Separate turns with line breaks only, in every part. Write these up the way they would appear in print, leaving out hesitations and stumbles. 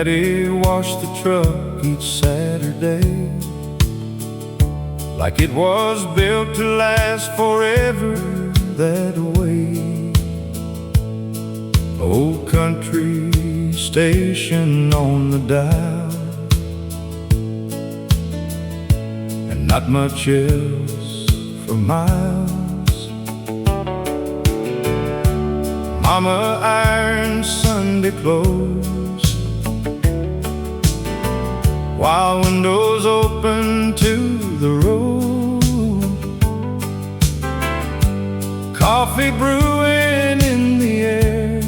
Daddy washed the truck each Saturday, like it was built to last forever that way. Old country station on the dial, and not much else for miles. Mama ironed Sunday clothes, while windows open to the road. Coffee brewing in the air,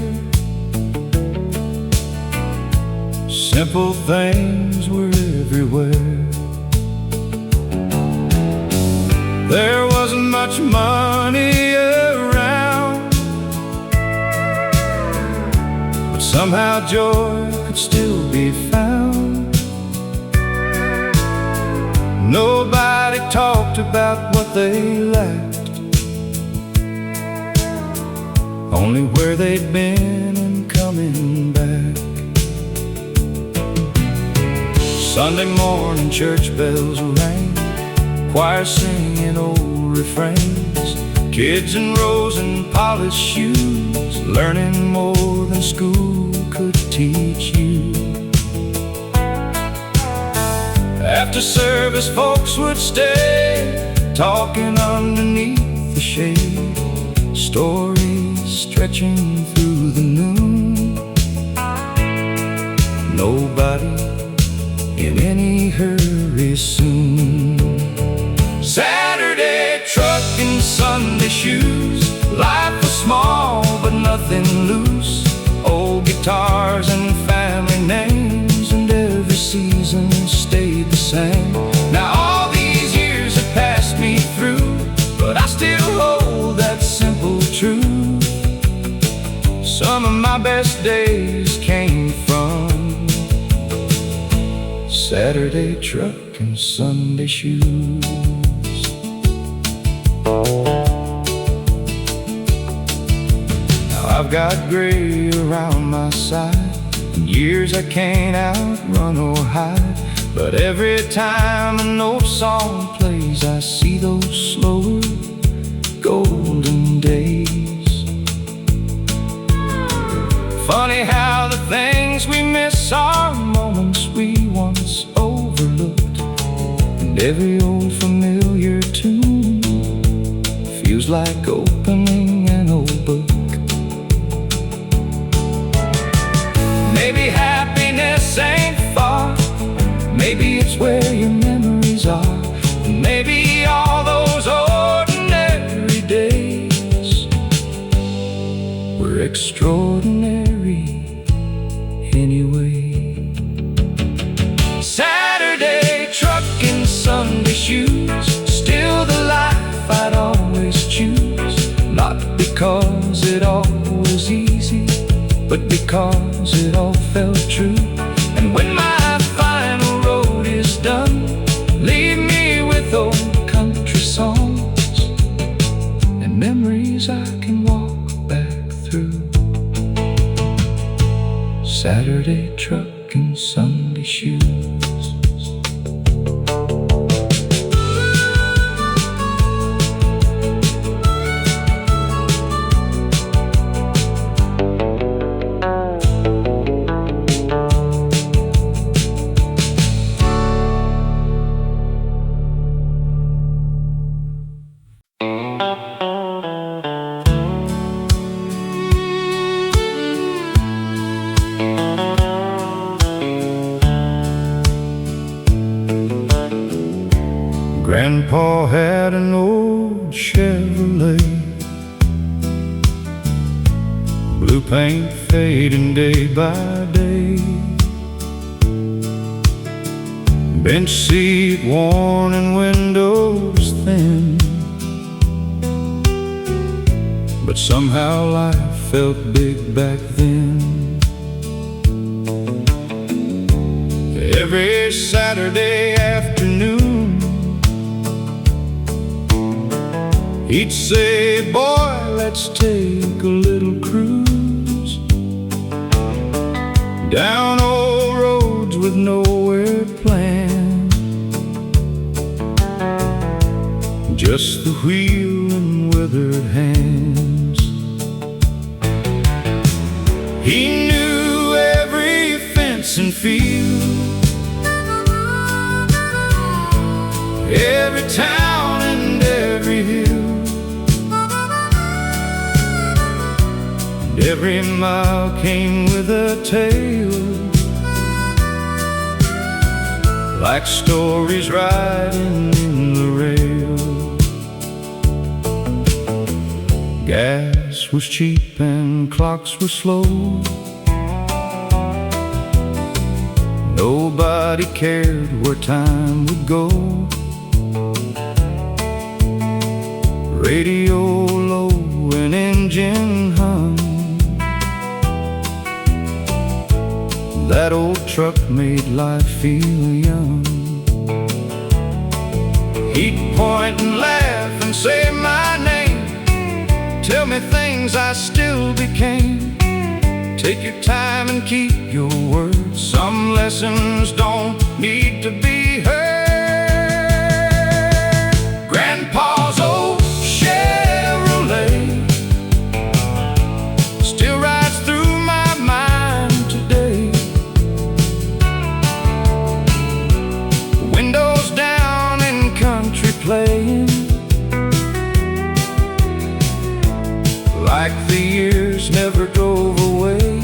simple things were everywhere. There wasn't much money around, but somehow joy could still be found. Nobody talked about what they lacked, only where they'd been and coming back. Sunday morning church bells rang, choir singing old refrains, kids in rows and polished shoes, learning more than school could teach you. After service folks would stay, talking underneath the shade, stories stretching through the noon. Nobody in any hurry soon. Saturday truck and Sunday shoes, life was small but nothing loose. Old guitars and family names, and every season stayed the same. Now all these years have passed me through, but I still hold that simple truth. Some of my best days came from Saturday truck and Sunday shoes. Now I've got gray around my side, and years I can't outrun or hide, but every time an old song plays, I see those slower golden days. Funny how the things we miss are moments we once overlooked, and every old familiar tune feels like opening an old book. Maybe happiness ain't far, maybe it's where your memories are, and maybe all those ordinary days were extraordinary anyway. Saturday truck and Sunday shoes, still the life I'd always choose. Not because it all was easy, but because it all felt true. And when my final road is done, leave me with old country songs and memories I can walk back through. Saturday truck and Sunday shoes. Grandpa had an old Chevrolet, blue paint fading day by day, bench seat worn and windows thin, but somehow life felt big back then. Every Saturday afternoon he'd say, "Boy, let's take a little cruise down old road just the wheel and withered hands. He knew every fence and field, every town and every hill, and every mile came with a tale, like stories riding in the rail. Gas was cheap and clocks were slow. Nobody cared where time would go. Radio low, an engine hum. That old truck made life feel young. He'd point and laugh and say my name, tell me things I still became. Take your time and keep your word. Some lessons don't need to be heard. Grandpa's old Chevrolet still rides through my mind today. Windows down and country playing, like the years never drove away.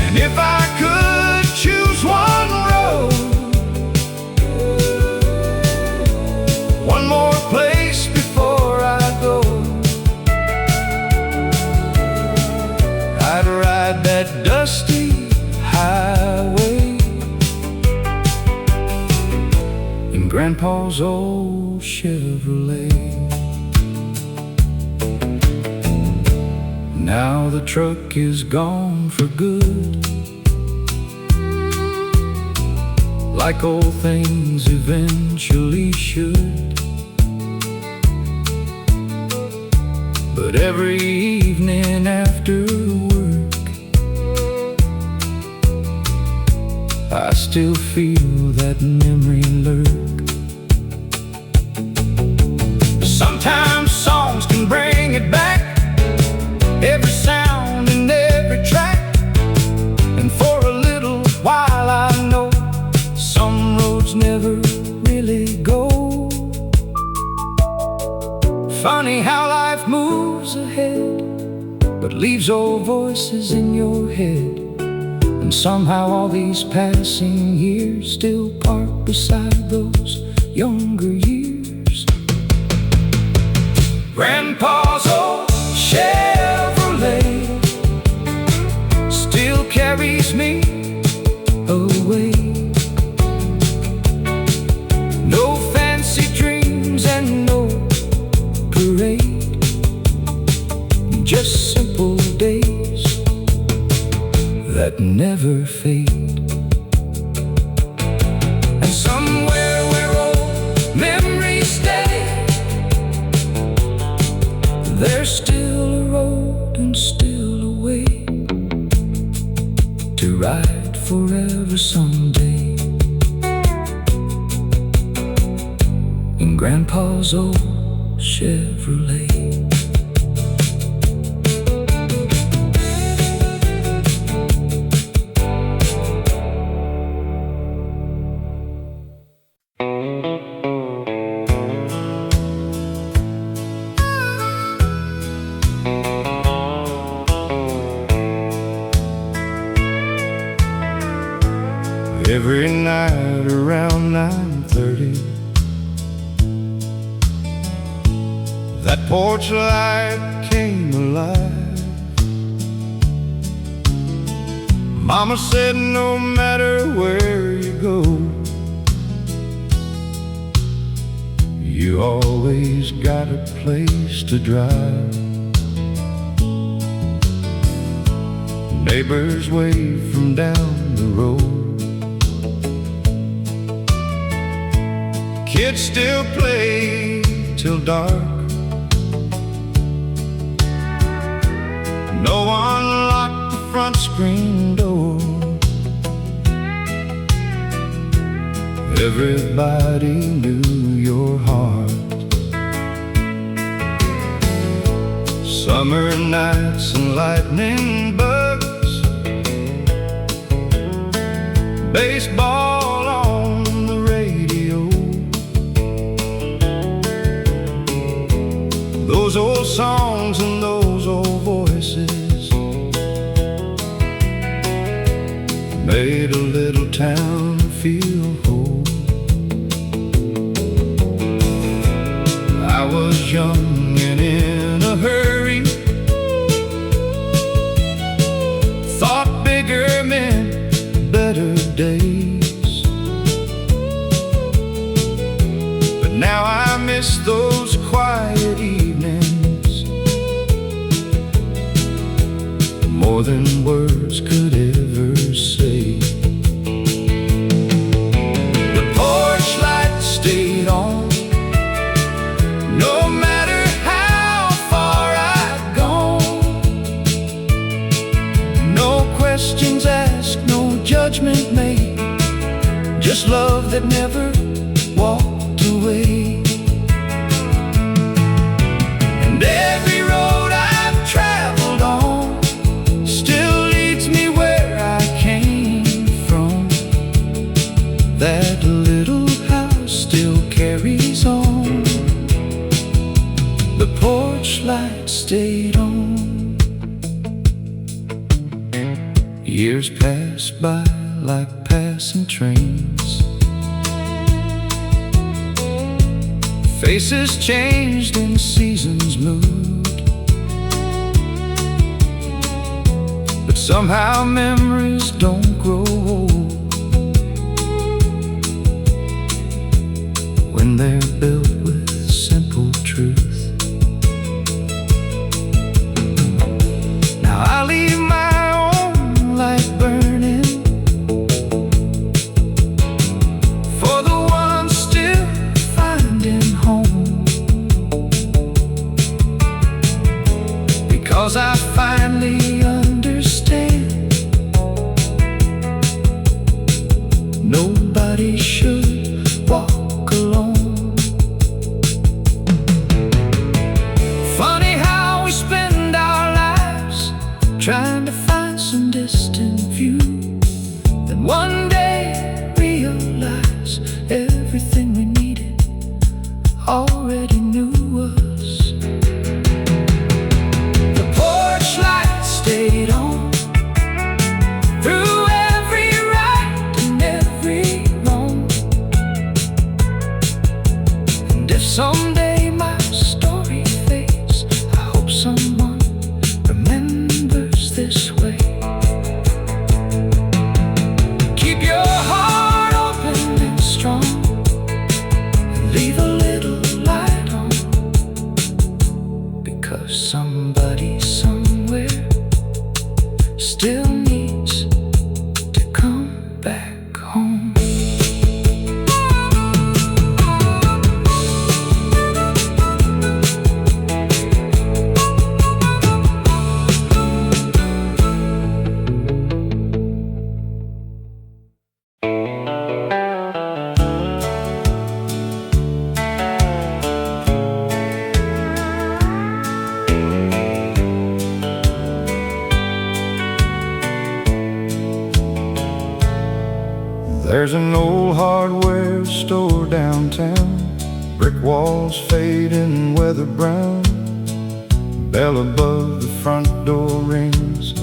And if I could choose one road, one more place before I go, I'd ride that dusty highway in Grandpa's old Chevrolet. Now the truck is gone for good, like old things eventually should. But every evening after work, I still feel that memory lurk. Sometimes songs can bring it back, every sound and every track. And for a little while I know some roads never really go. Funny how life moves ahead, but leaves old voices in your head. And somehow all these passing years still park beside those younger years. Grandpa's old Chevrolet still carries me away. No fancy dreams and no parade, just simple days that never fade. And somewhere where old memories stay, there's still a road and still a way to ride forever someday in Grandpa's old Chevrolet. Every night around 9:30, that porch light came alive. Mama said no matter where you go, you always got a place to drive. Neighbors wave from down the road, kids still play till dark. No one locked the front screen door. Everybody knew your heart. Summer nights and lightning bugs, baseball on the radio, those old songs and those old voices made a little town feel whole. I was young and in a hurry, thought bigger meant better days. But now I miss those quiet evenings more than words could ever say. The porch light stayed on, no matter how far I'd gone. No questions asked, no judgment made, just love that never walked away. And every road I've traveled on still leads me where I came from. That little house still carries on, the porch light stayed on. Years passed by like passing trains, faces changed and seasons moved, but somehow memories don't grow old when they're built with simple truth. Now I leave my own light burning for the ones still finding home, because I finally understand nobody should walk alone. Funny how we spend our lives trying to find some distant view, then one day realize everything we needed already knew us. The porch light stayed on through every right and every wrong. And if someday my story fades, I hope someone remembers this way. Keep your heart open and strong, and leave a little light on, because somebody somewhere still needs to come back home. There's an old hardware store downtown, brick walls fading weather brown, bell above the front door rings,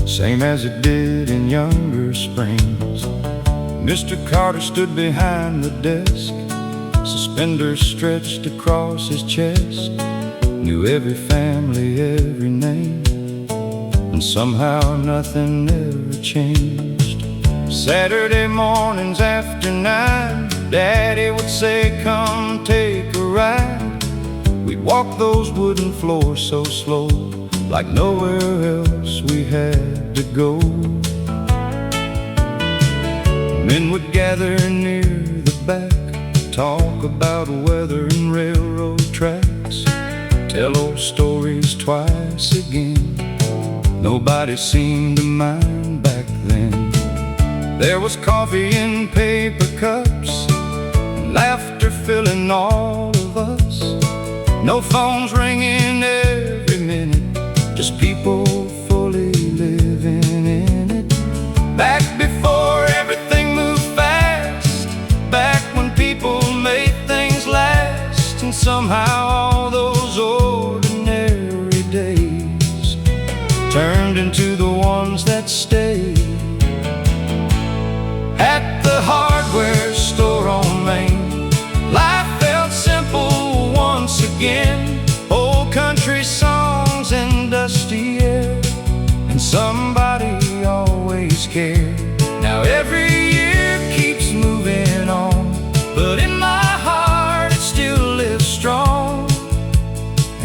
same as it did in younger springs. Mr. Carter stood behind the desk, suspenders stretched across his chest, knew every family, every name, and somehow nothing ever changed. Saturday mornings after 9, Daddy would say, come take a ride. We'd walk those wooden floors so slow, like nowhere else we had to go. Men would gather near the back, talk about weather and railroad tracks, tell old stories twice again. Nobody seemed to mind back then. There was coffee in paper cups, filling all of us. No phones ringing every minute, just people fully living in it. Back before everything moved fast, back when people made things last, and somehow all those ordinary days turned into the ones that stayed. At the hardware store on Main, life felt simple once again. Old country songs and dusty air, and somebody always cared. Now every year keeps moving on, but in my heart it still lives strong.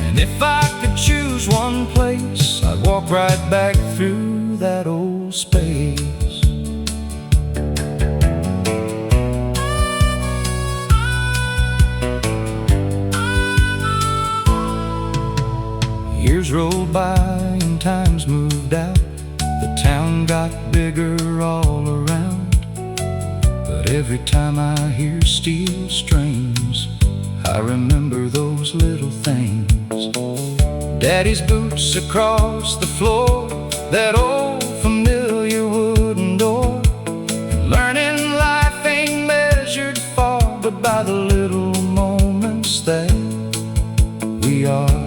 And if I could choose one place, I'd walk right back through that old space. Years rolled by and times moved out. The town got bigger all around, but every time I hear steel strings, I remember those little things. Daddy's boots across the floor, that old familiar wooden door, and learning life ain't measured far, but by the little moments that we are.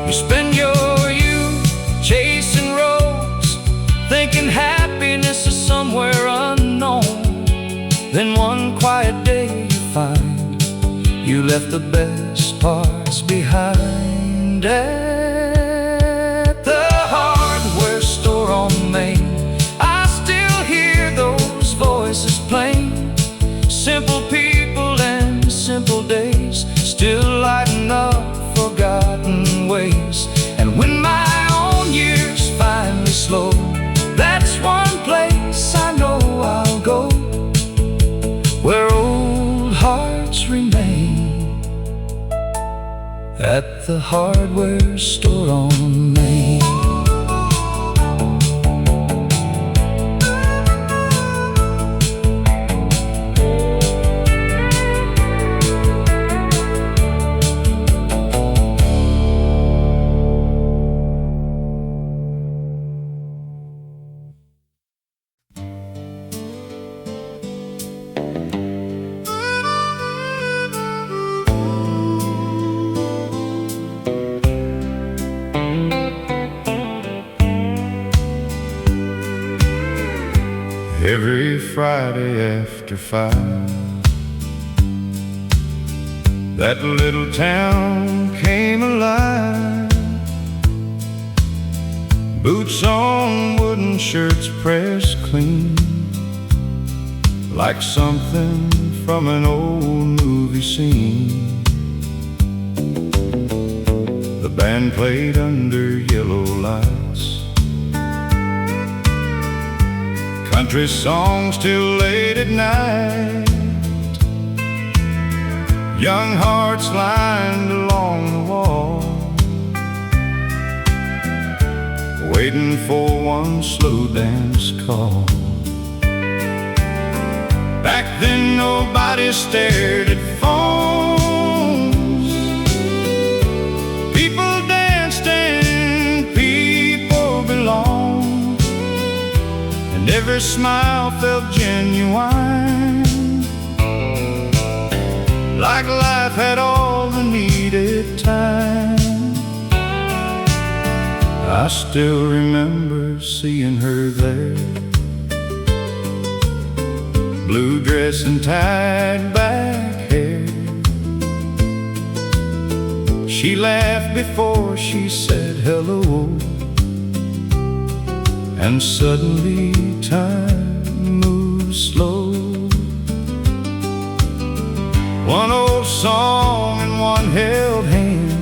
You spend your youth chasing roads, thinking happiness is somewhere unknown. Then one quiet day you find you left the best parts behind. At the hardware store on Main, I still hear those voices plain. Simple people and simple days still lighten up forgotten ways. And when my own years finally slow, that's one place I know I'll go, where old hearts remain. At the hardware store on Main. Every Friday after 5, that little town came alive. Boots on, wooden shirts pressed clean, like something from an old movie scene. The band played under yellow lights, country songs till late at night. Young hearts lined along the wall, waiting for one slow dance call. Back then nobody stared at phones. People danced and people belonged, and every smile felt genuine, like life had all the needed time. I still remember seeing her there, blue dress and tied back hair. She laughed before she said hello, and suddenly time moved slow. One old song and one held hand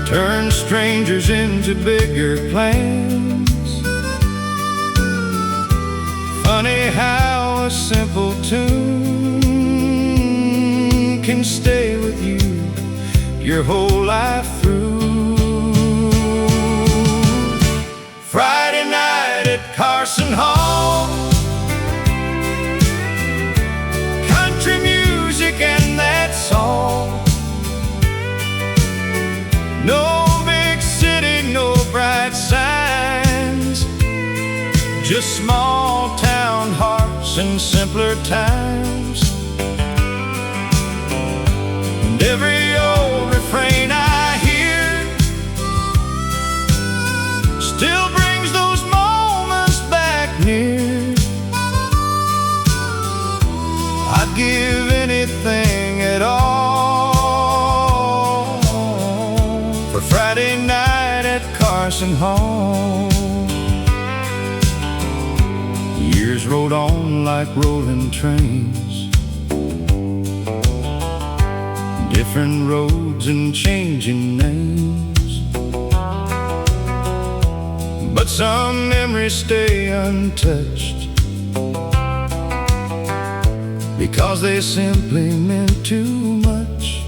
turned strangers into bigger plans. Funny how a simple tune can stay with you your whole life through. Friday night at Carson Hall, simpler times. And every old refrain I hear still brings those moments back near. I'd give anything at all for Friday night at Carson Hall. Years rolled on like rolling trains, different roads and changing names, but some memories stay untouched because they simply meant too much.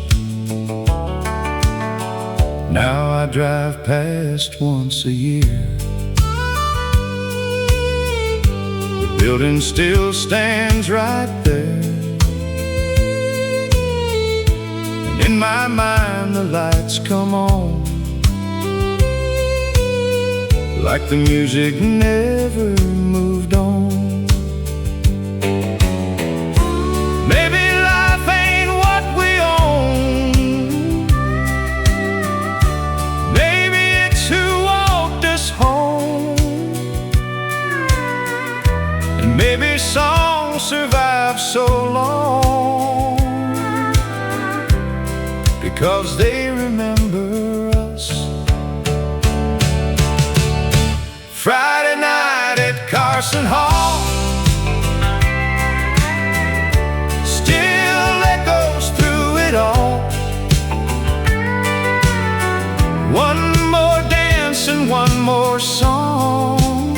Now I drive past once a year. The building still stands right there, and in my mind the lights come on, like the music never moved on. Maybe songs survive so long because they remember us. Friday night at Carson Hall still echoes through it all. One more dance and one more song,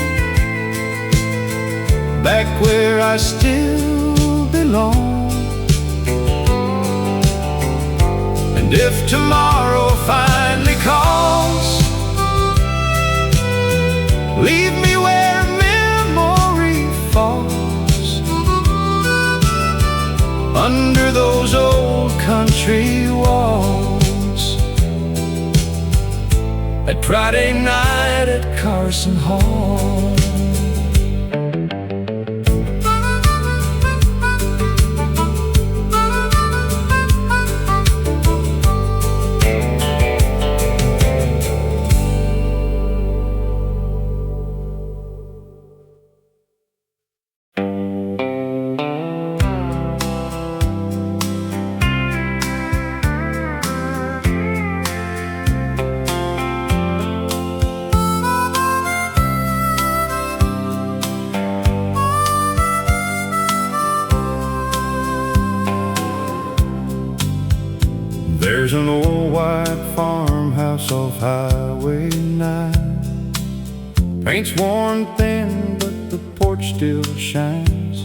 back where I still belong. And if tomorrow finally calls, leave me where memory falls, under those old country walls, at Friday night at Carson Hall. There's an old white farmhouse off Highway 9. Paint's worn thin, but the porch still shines.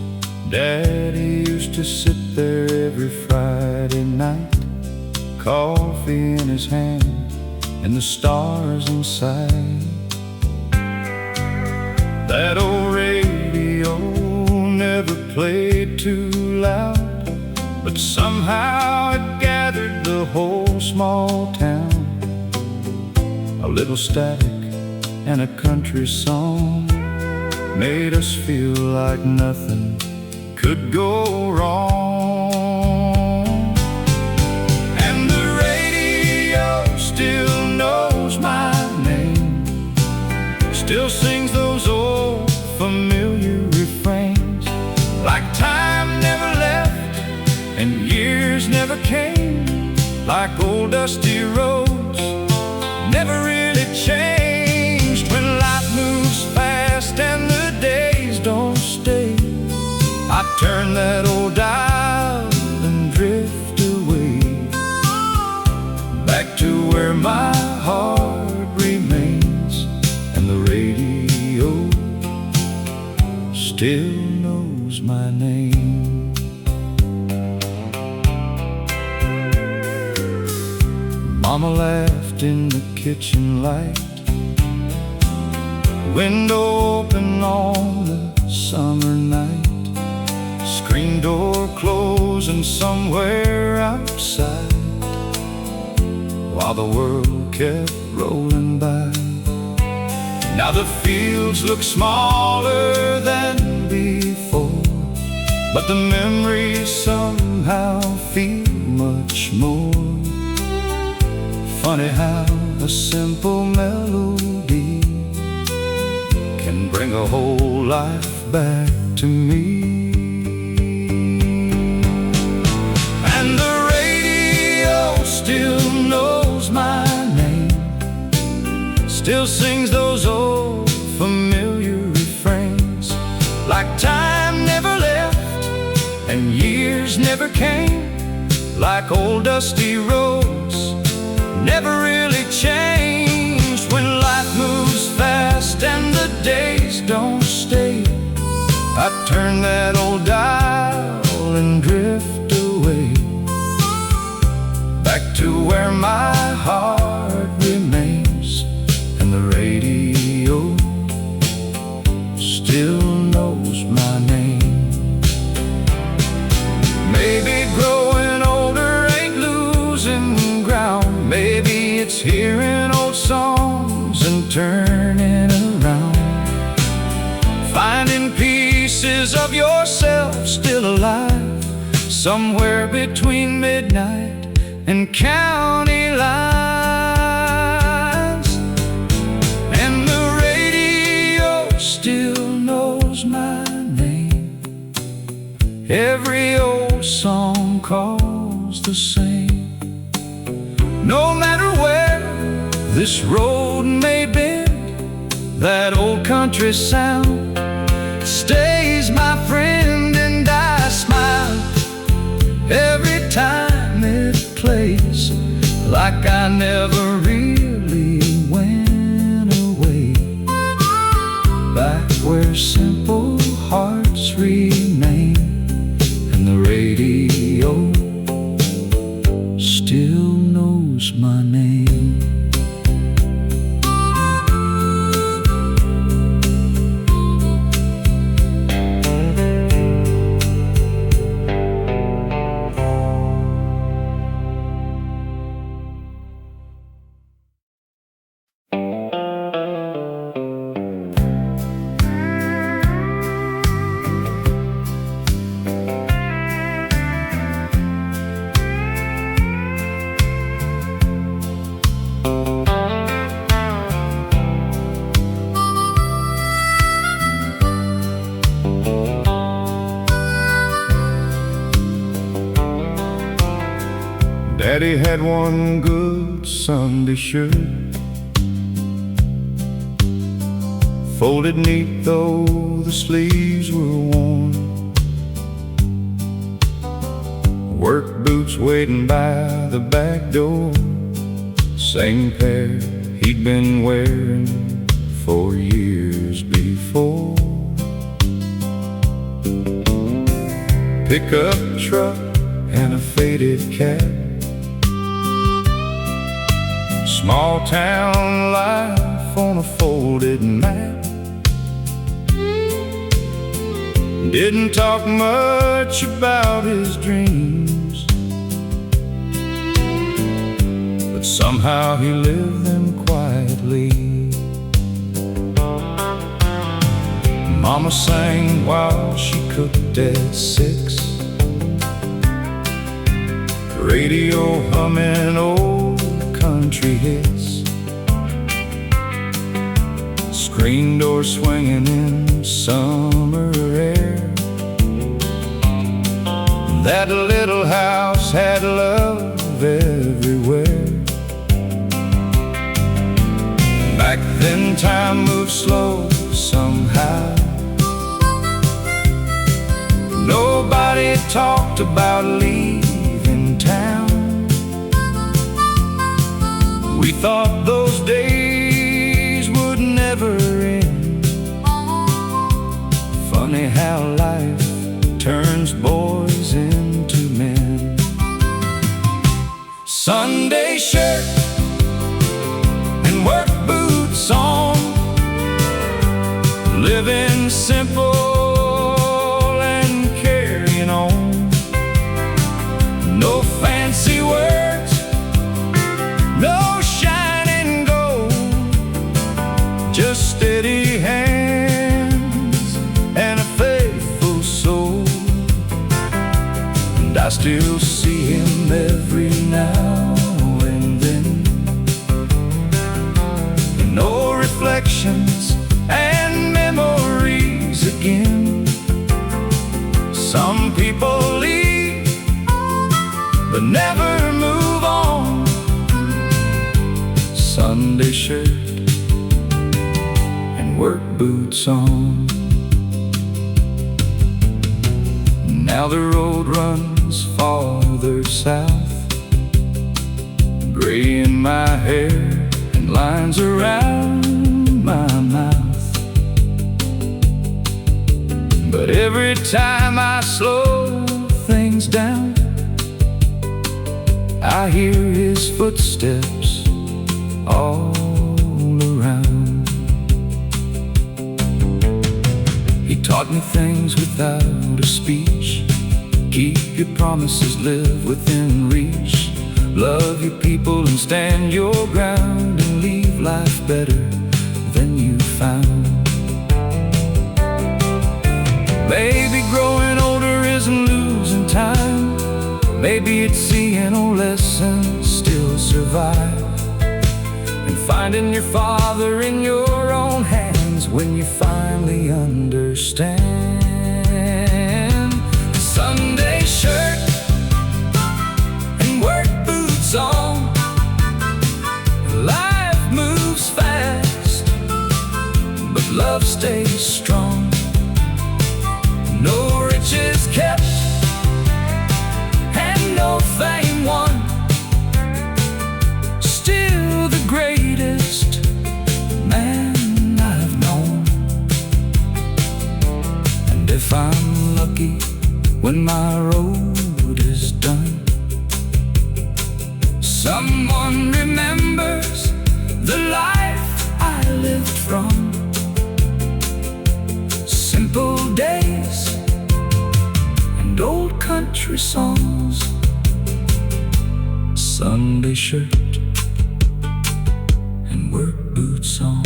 Daddy used to sit there every Friday night, coffee in his hand and the stars in sight. That old radio never played too loud, but somehow it gathered the whole small town. A little static and a country song made us feel like nothing could go wrong. And the radio still knows my name, still sings those old familiar refrains, like time never left and years never came, like old dusty roads never really changed. When life moves fast and the days don't stay, I turn that old dial and drift away, back to where my heart remains, and the radio still knows my name. Mama laughed in the kitchen light, window open on the summer night, screen door closing somewhere outside, while the world kept rolling by. Now the fields look smaller than before, but the memories somehow feel much more. Funny how a simple melody can bring a whole life back to me. And the radio still knows my name, still sings those old familiar refrains, like time never left and years never came, like old dusty roads never really changed. When life moves fast and the days don't stay, I turn that old dial and drift away, back to where my heart remains, and the radio still knows my name. Maybe growing older ain't losing ground, maybe it's hearing old songs and turning around, finding pieces of yourself still alive, somewhere between midnight and county lines. And the radio still knows my name, every old song calls the same. No matter where this road may bend, that old country sound stays my friend, and I smile every time it plays, like I never really went away, back where simple hearts remain, and the radio still knows my name. Daddy had one good Sunday shirt, folded neat though the sleeves were worn, work boots waiting by the back door, same pair he'd been wearing for years before. Pickup truck and a faded cap, small town life on a folded map. Didn't talk much about his dreams, but somehow he lived them quietly. Mama sang while she cooked at 6, radio humming old country hits, screen door swinging in summer air. That little house had love everywhere. Back then time moved slow somehow, nobody talked about leaving town. We thought those days would never end. Funny how life turns boys into men. Sunday shirt and work boots on, living simple and carrying on. No fancy words, no shining gold, just steady hands and a faithful soul. see him every now and then. No reflections and memories again. Some people leave but never move on. Sunday shirt and work boots on. Now the road runs farther south, gray in my hair and lines around my mouth. But every time I slow things down, I hear his footsteps all around. He taught me things without a speech. Keep your promises, live within reach. Love your people and stand your ground, and leave life better than you found. Maybe growing older isn't losing time. Maybe it's seeing old lessons still survive, and finding your father in your own hands when you finally understand. Sunday shirt and work boots on. Life moves fast, but love stays strong. No riches kept and no fame won, still the greatest man I've known. And if I'm lucky when my road is done, someone remembers the life I lived from. Simple days and old country songs. Sunday shirt and work boots on.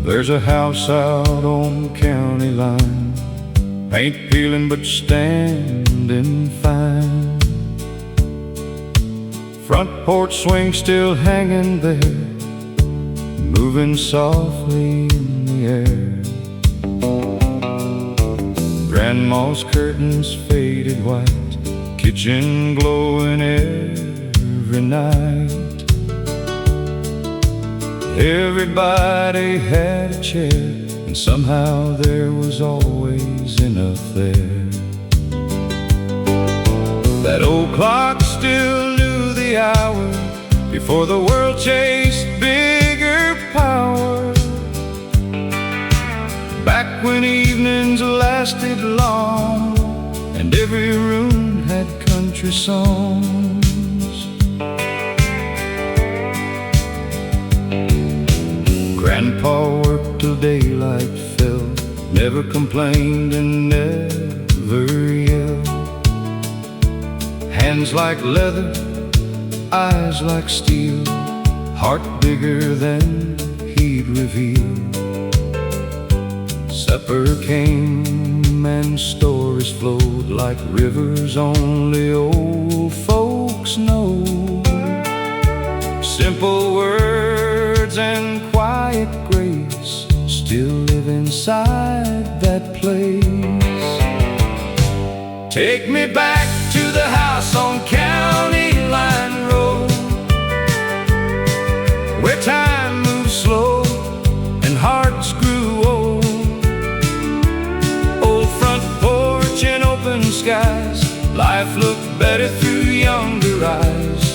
There's a house out on the county line, paint peeling but standing fine. Front porch swing still hanging there, moving softly in the air. Grandma's curtains faded white, kitchen glowing every night. Everybody had a chair, and somehow there was always enough there. That old clock still knew the hour before the world chased bigger power. Back when evenings lasted long and every room had country songs. Grandpa worked till daylight fell, never complained and never yelled. Hands like leather, eyes like steel, heart bigger than he'd reveal. Supper came and stories flowed like rivers only old folks know. Simple words and quiet grace still live inside that place. Take me back to the house on County Line Road, where time moved slow and hearts grew old. Old front porch and open skies, life looked better through younger eyes.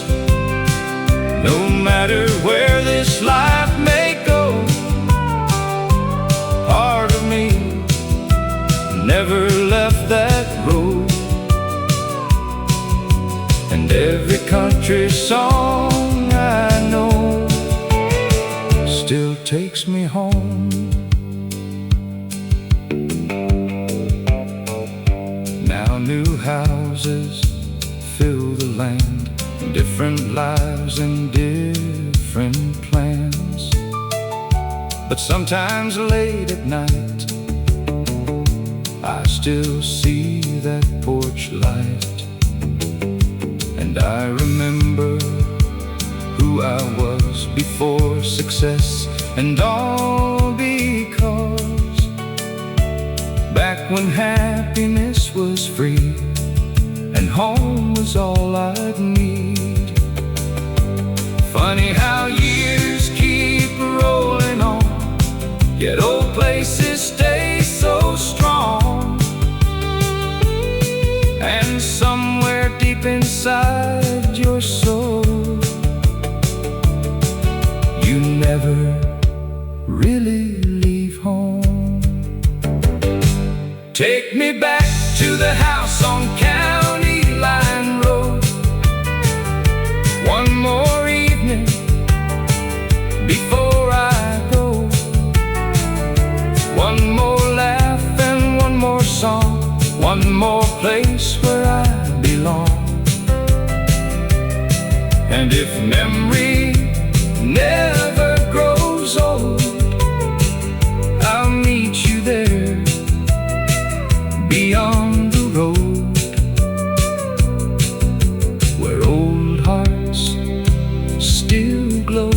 No matter where this life may go, part of me never left that road. and every country song I know still takes me home. Now new houses fill the land, different lives and different plans. But sometimes late at night I still see that porch light, and I remember who I was before success, and all because back when happiness was free and home was all I'd need. Funny how years keep rolling on, yet old places stay so strong. And somewhere deep inside your soul, you never really leave home. Take me back to the house on County Line Road, one more evening before I go, one more laugh and one more song, one more place where I belong. And if memory never grows old, I'll meet you there beyond the road, where old hearts still glow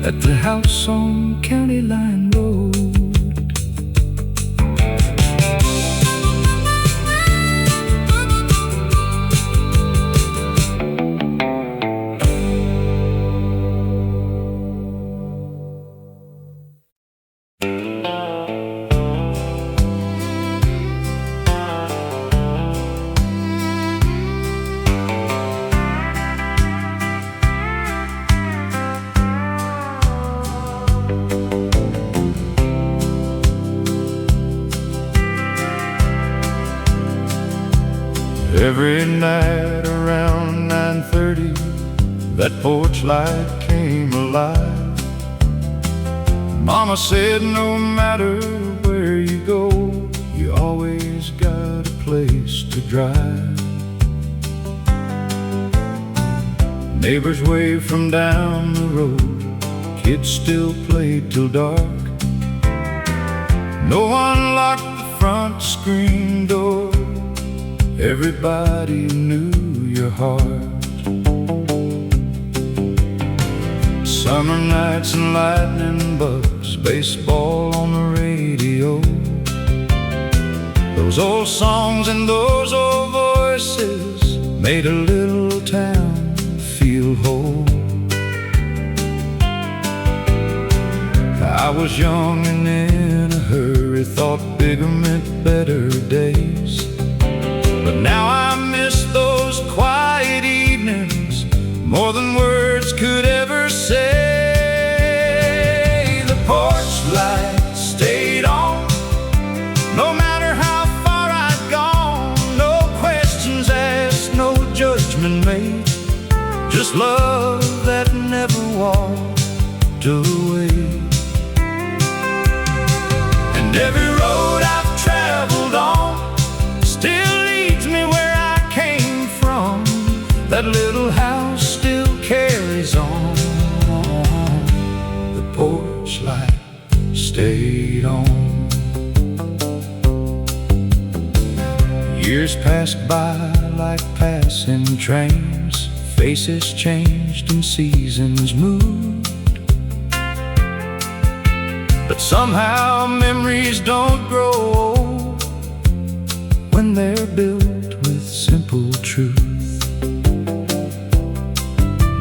at the house on County Line Road. Every night around 9:30, that porch light came alive. Mama said no matter where you go, you always got a place to drive. Neighbors waved from down the road, kids still played till dark. No one locked the front screen door, everybody knew your heart. Summer nights and lightning bugs, baseball on the radio, those old songs and those old voices made a little town feel whole. I was young and in a hurry, thought bigger meant better days. But now I miss those quiet evenings more than words could ever say. The porch light stayed on, no matter how far I'd gone. No questions asked, no judgment made, just love that never walked away. And every road I've traveled on still leads me where I came from. That little house still carries on. The porch light stayed on. Years passed by like passing trains, faces changed and seasons moved. But somehow memories don't grow old when they're built with simple truth.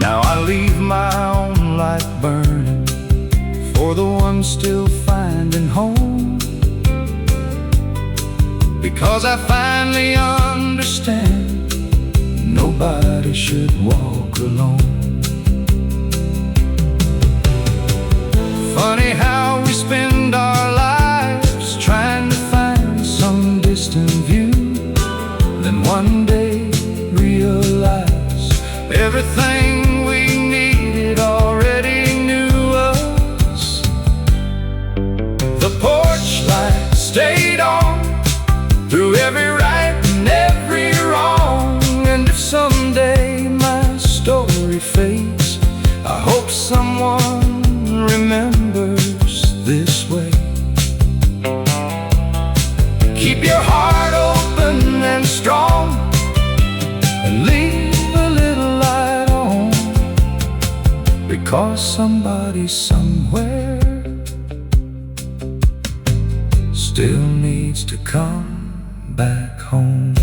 Now I leave my own light burning for the one still finding home, because I finally understand nobody should walk alone. Funny how we spend our lives trying to find some distant view, then one day realize
'cause somebody somewhere still needs to come back home.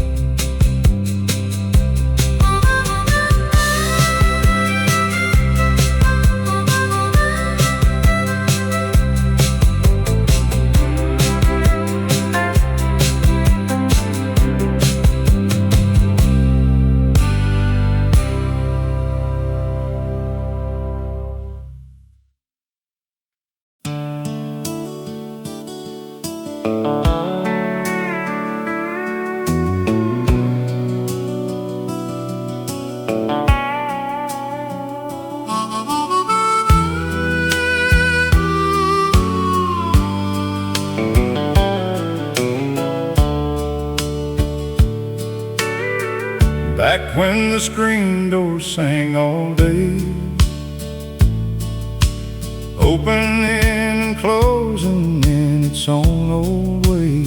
Back when the screen door sang all day, opening and closing in its own old way.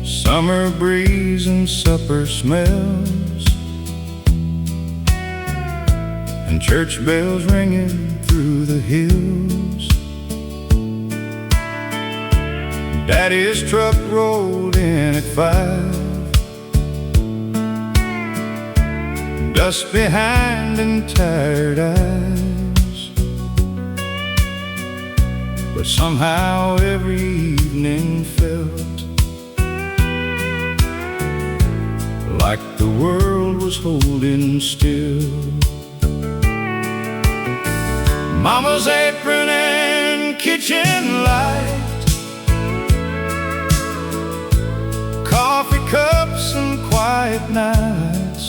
Summer breeze and supper smells, and church bells ringing through the hills. Daddy's truck rolled in at 5, dust behind and tired eyes. But somehow every evening felt like the world was holding still. Mama's apron and kitchen light, coffee cups and quiet nights,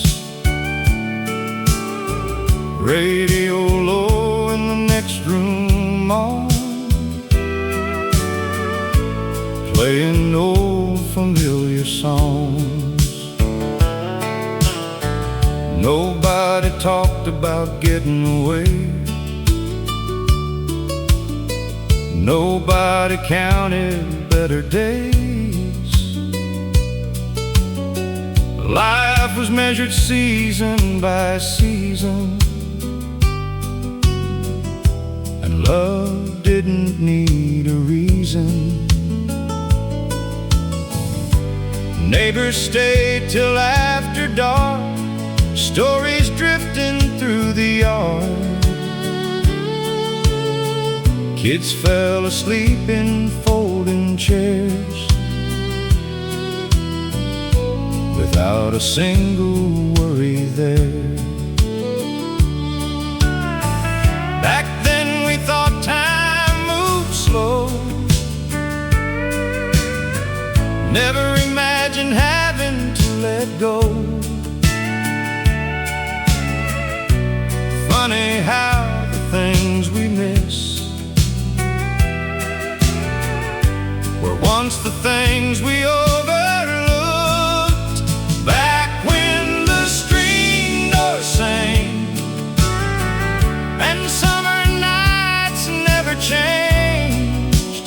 radio low in the next room on, playing old familiar songs. Nobody talked about getting away, nobody counted better days. Life was measured season by season, and love didn't need a reason. Neighbors stayed till after dark, stories drifting through the yard. Kids fell asleep in folding chairs without a single worry there. Back then we thought time moved slow, never imagined having to let go. Funny how the things we miss were once the things we overlooked. Back when the screen door sang and summer nights never changed,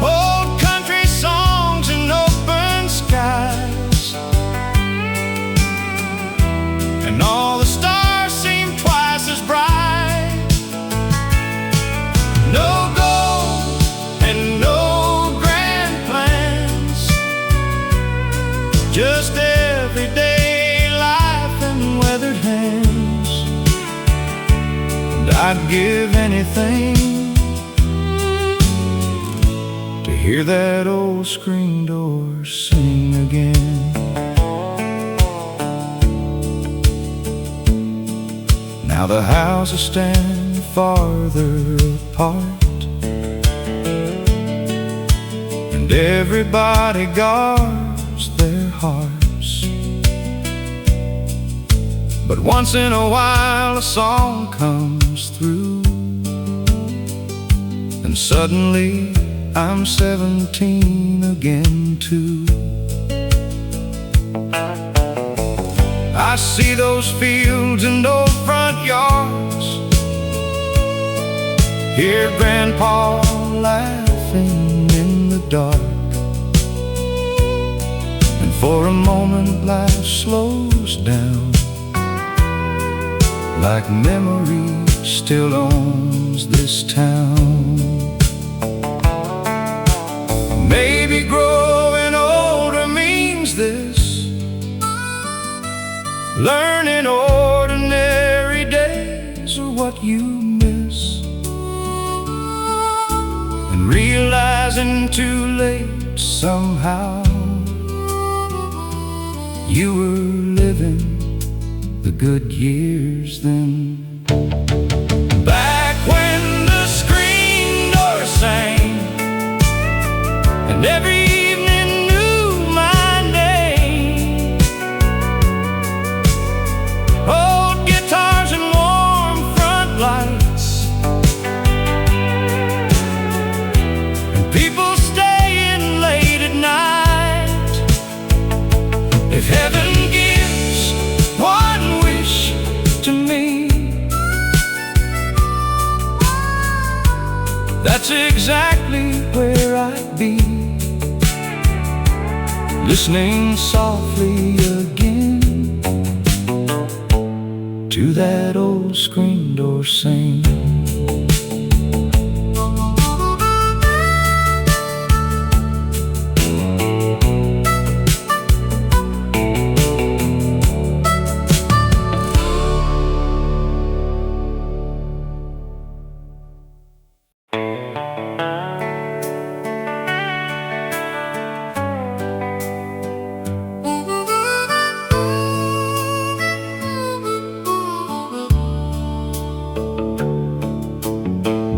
old country songs and open skies, and all the stars seemed twice as bright. No gold and no grand plans, just everyday life and weathered hands. And I'd give anything to hear that old screen door sing again. Now the houses stand farther apart, and everybody guards their hearts. But once in a while a song comes through, and suddenly I'm 17 again too. I see those fields and old front yards, hear Grandpa laughing in the dark, and for a moment life slows down like memory still owns this town. Maybe growing older means this, learning ordinary days are what you miss, and realizing too late somehow you were living the good years then. Back when the screen door sang and every evening knew my name, old guitars and warm front lights, and people staying late at night. If heaven gives one wish to me, that's exactly where I'd be, listening softly again to that old screen door sing.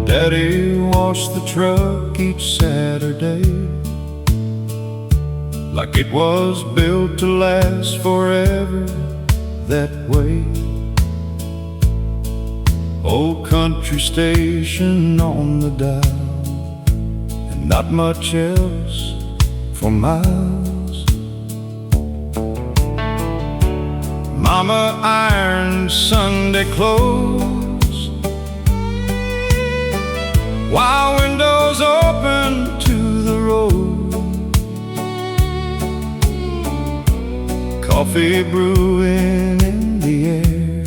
Daddy washed the truck each Saturday like it was built to last forever that way. Old country station on the dial, and not much else for miles. Mama ironed Sunday clothes while windows open to the road. Coffee brewing in the air,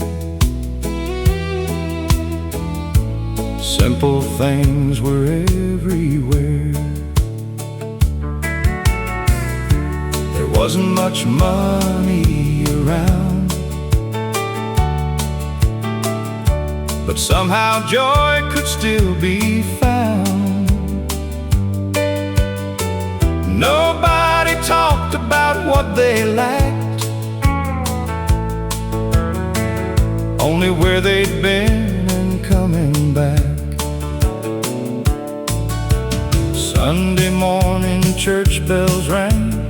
simple things were everywhere. There wasn't much money around, but somehow joy could still be found. Nobody talked about what they lacked, only where they'd been and coming back. Sunday morning church bells rang,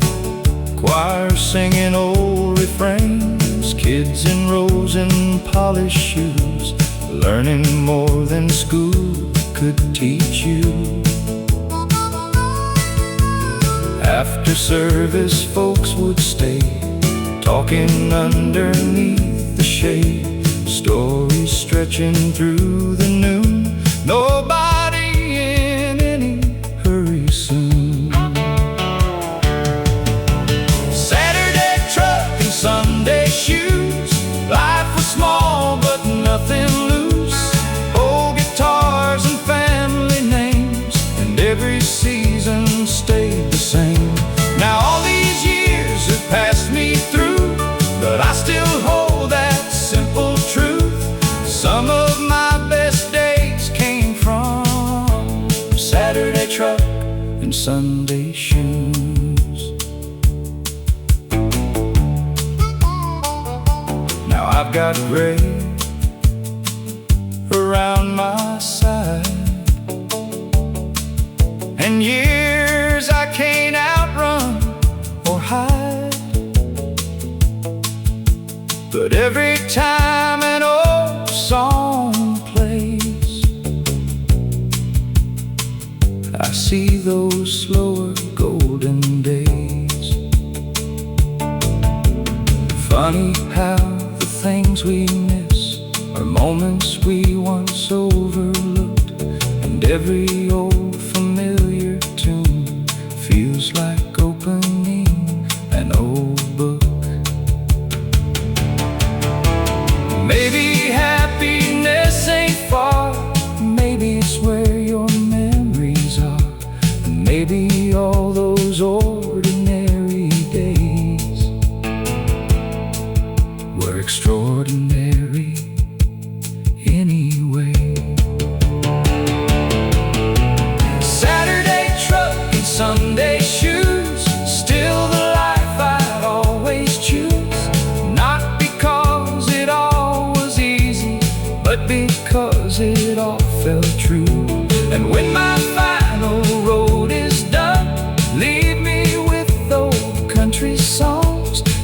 choir singing old refrains, kids in rows in polished shoes, learning more than school could teach you. After service folks would stay, talking underneath the shade, stories stretching through the noon, nobody in any hurry soon. Saturday truck and Sunday shoes, life was small but nothing loose. Old guitars and family names, and every season stayed the same. Now all these years have passed me through, but I still hold that simple truth. Some of my best days came from Saturday truck and Sunday shoes. Now I've got gray around my side, and years I can't outrun or hide. But every time an old song plays, I see those slower golden days. Funny how the things we miss are moments we once overlooked, and every old familiar tune feels like opening an old book. Maybe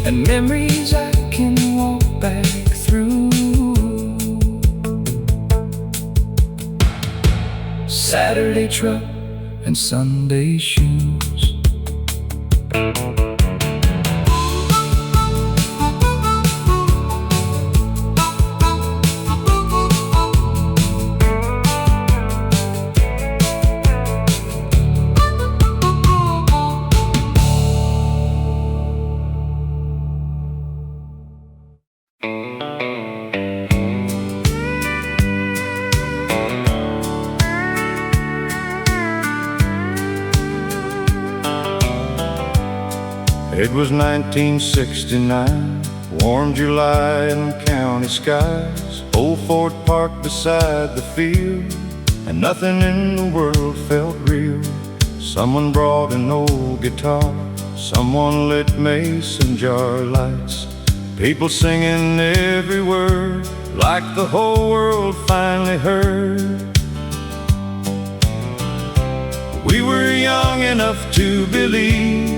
and memories I can walk back through. Saturday truck and Sunday shoes.
It was 1969, warm July in county skies. Old Ford parked beside the field, and nothing in the world felt real. Someone brought an old guitar, someone lit mason jar lights. People singing every word, like the whole world finally heard. We were young enough to believe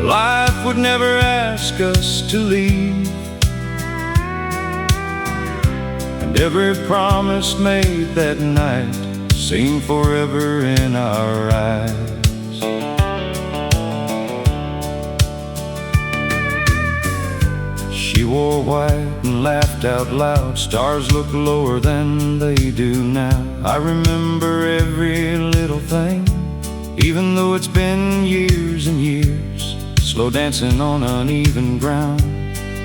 life would never ask us to leave, and every promise made that night seemed forever in our eyes. She wore white and laughed out loud. Stars look lower than they do now. I remember every little thing, even though it's been years and years. Slow dancing on uneven ground,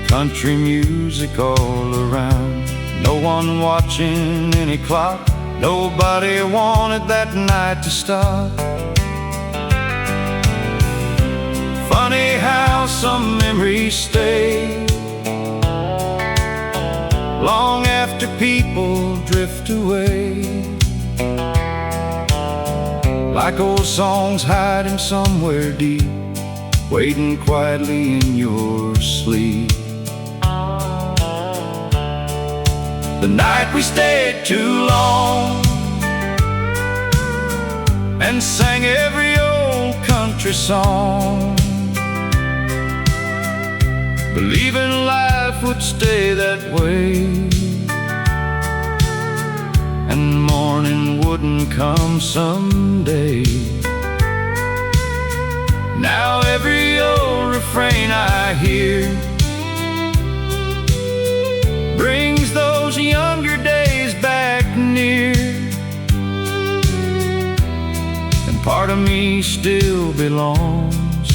country music all around. No one watching any clock, nobody wanted that night to stop. Funny how some memories stay long after people drift away, like old songs hiding somewhere deep, waiting quietly in your sleep. The night we stayed too long and sang every old country song, believing life would stay that way, and morning wouldn't come someday. Now every old refrain I hear brings those younger days back near, and part of me still belongs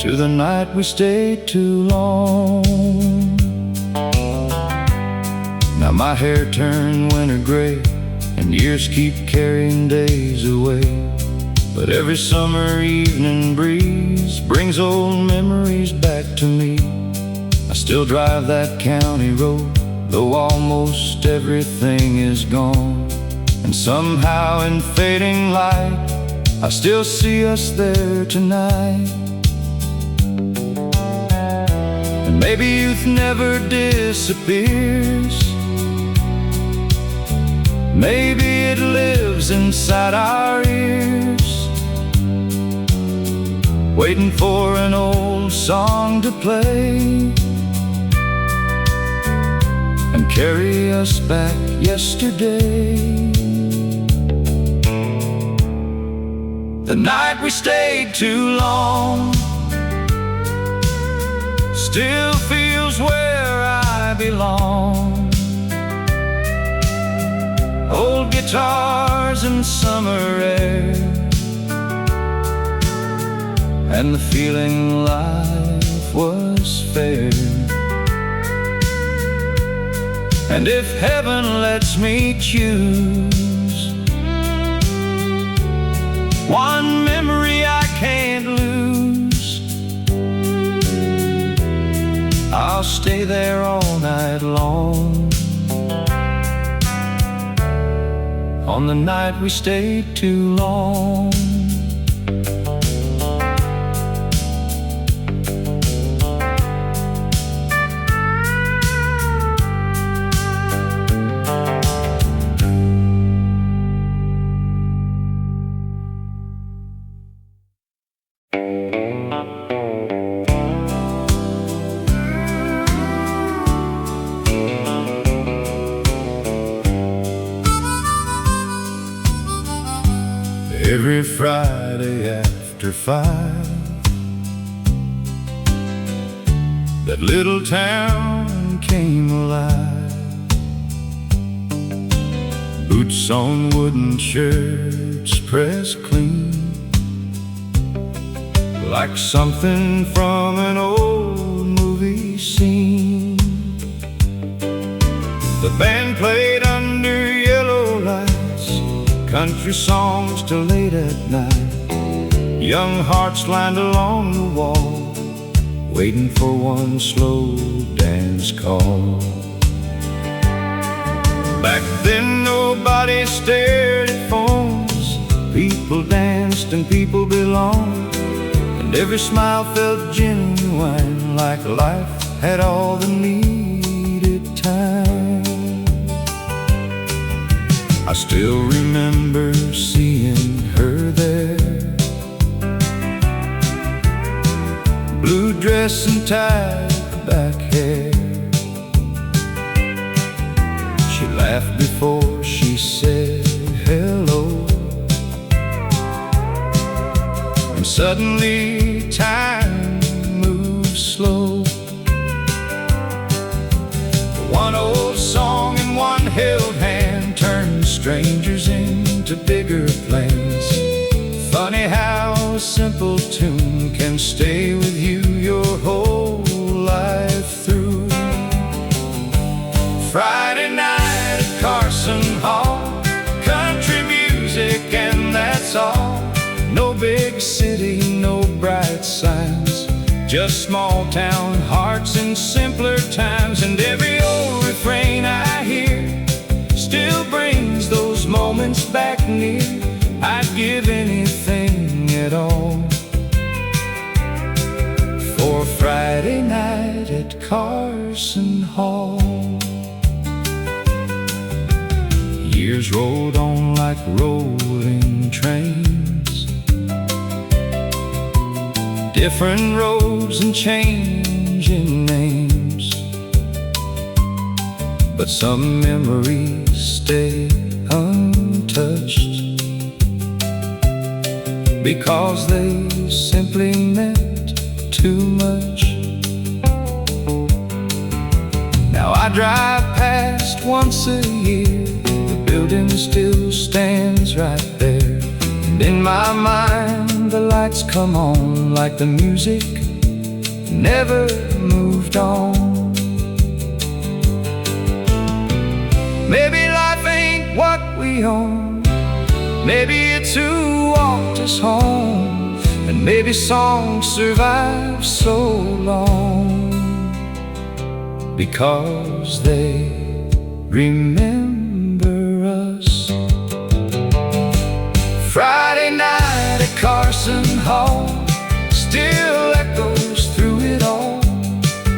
to the night we stayed too long. Now my hair turned winter gray, and years keep carrying days away, but every summer evening breeze brings old memories back to me. I still drive that county road, though almost everything is gone, and somehow in fading light I still see us there tonight. And maybe youth never disappears, maybe it lives inside our ears, waiting for an old song to play and carry us back yesterday. The night we stayed too long still feels where I belong. Old guitars and summer air, and the feeling life was fair. And if heaven lets me choose one memory I can't lose, I'll stay there all night long, on the night we stayed too long. Every Friday after 5, that little town came alive. Boots on wooden, shirts pressed clean, like something from an old movie scene. The band played under yellow lights, country songs till late at night. Young hearts lined along the wall, waiting for one slow dance call. Back then nobody stared at phones. People danced and people belonged, and every smile felt genuine, like life had all the needed time. I still remember seeing her there, blue dress and tied back hair. She laughed before she said hello, and suddenly time moved slow. One old song and one held hand turned strangers into bigger plans. Funny how a simple tune can stay with you your whole life through. Friday night at Carson Hall, country music and that's all. No big city, no bright signs, just small town hearts and simpler times. And every old refrain I hear still brings those moments back near. I'd give anything at all for Friday night at Carson Hall. Years rolled on like rolling trains, different roads and changing names, but some memories stay untouched because they simply meant too much. Now I drive past once a year, the building still stands right there, and in my mind the lights come on like the music never moved on. Maybe life ain't what we own, maybe it's who walked us home, and maybe songs survive so long because they remember us. Friday night at Carson Hall still echoes through it all.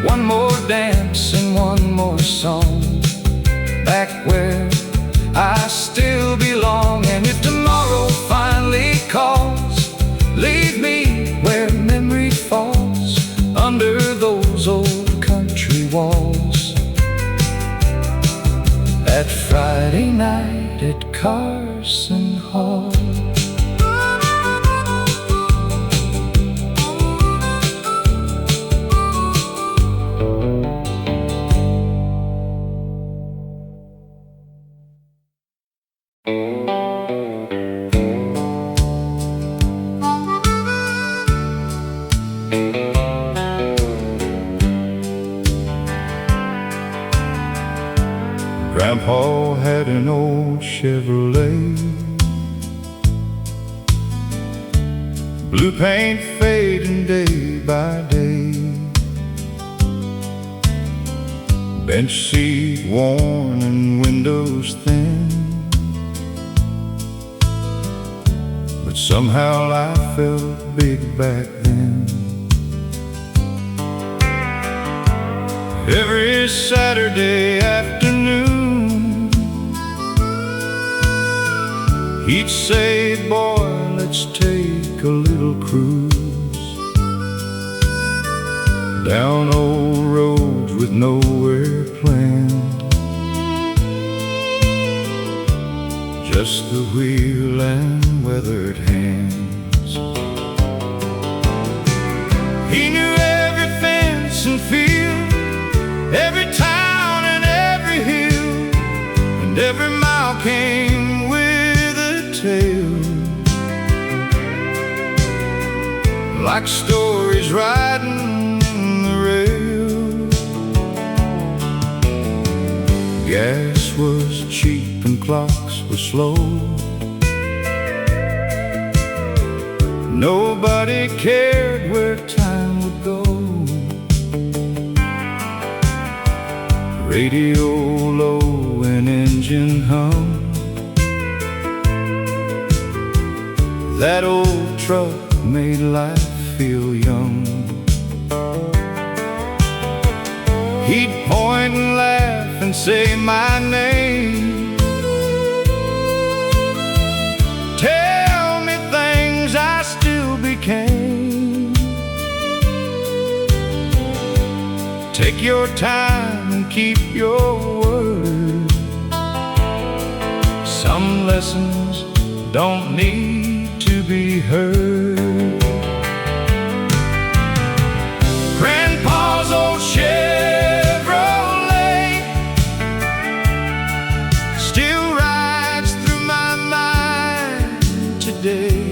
One more dance and one more song, back where I still belong. And if tomorrow finally calls, leave me where memory falls, under those old country walls. That Friday night at Carson Hall. Grandpa had an old Chevrolet, blue paint fading day by day, bench seat worn and windows thin, but somehow life felt big back then. Every Saturday afternoon he'd say, boy, let's take a little cruise. down old roads with nowhere planned. Just the wheel and weathered hands. He knew every fence and field, every town and every hill, and every mile came with a tale, like stories riding in the rail. Gas was cheap and clocks were slow. Nobody cared where time would go. Radio low and engine hum. That old truck made life feel young. He'd point and laugh and say my name, tell me things I still became. Take your time and keep your word. Some lessons don't need to be heard. Grandpa's old Chevrolet still rides through my mind today.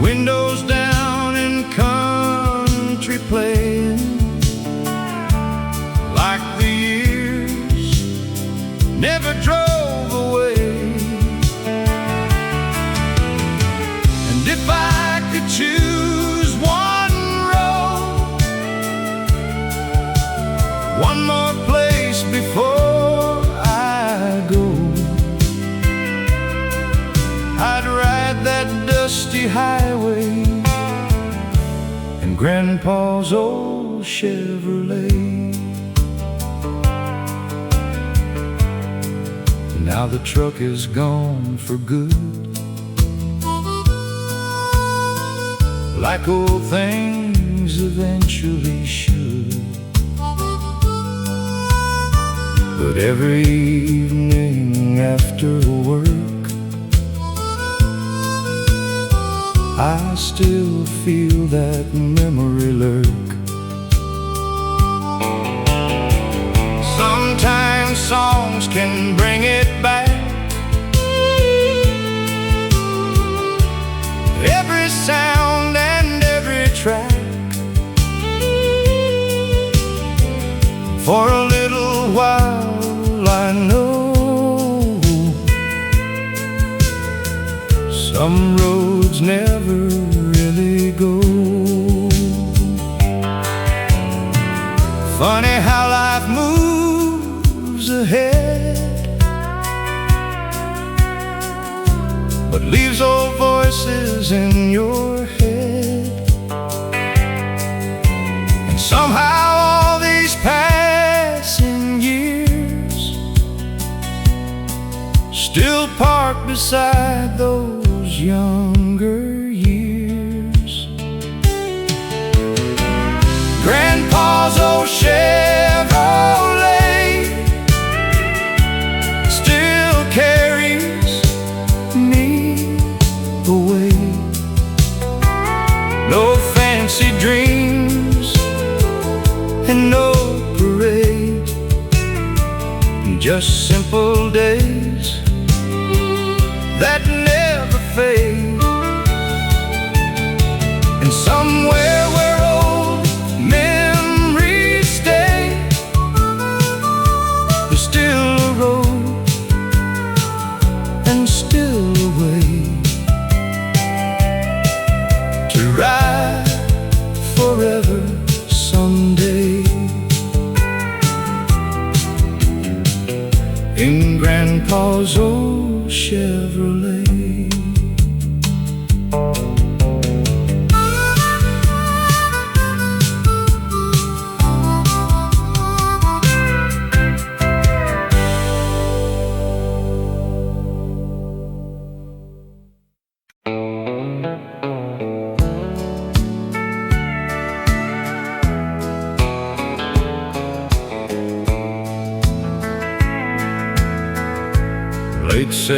Windows down and country playing, like the years never drove away. And if I could choose one more place before I go, I'd ride that dusty highway in Grandpa's old Chevrolet. Now the truck is gone for good, like old things eventually should. But every evening after work, I still feel that memory lurk. Sometimes songs can bring it back. Every sound and every track. For a little while I know some roads never really go. Funny how life moves ahead, but leaves old voices in your head. And somehow all these passing years still parked beside those younger years. Grandpa's old Chevrolet still carries me away. No fancy dreams and no parade, just simple days that never fade. And somewhere where old memories stay, there's still a road and still a way to ride forever someday.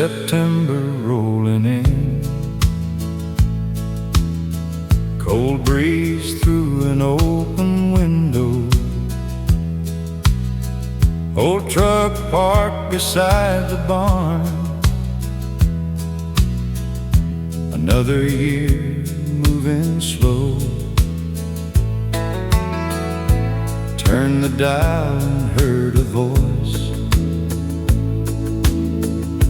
September rolling in, cold breeze through an open window, old truck parked beside the barn. Another year moving slow, turned the dial and heard a voice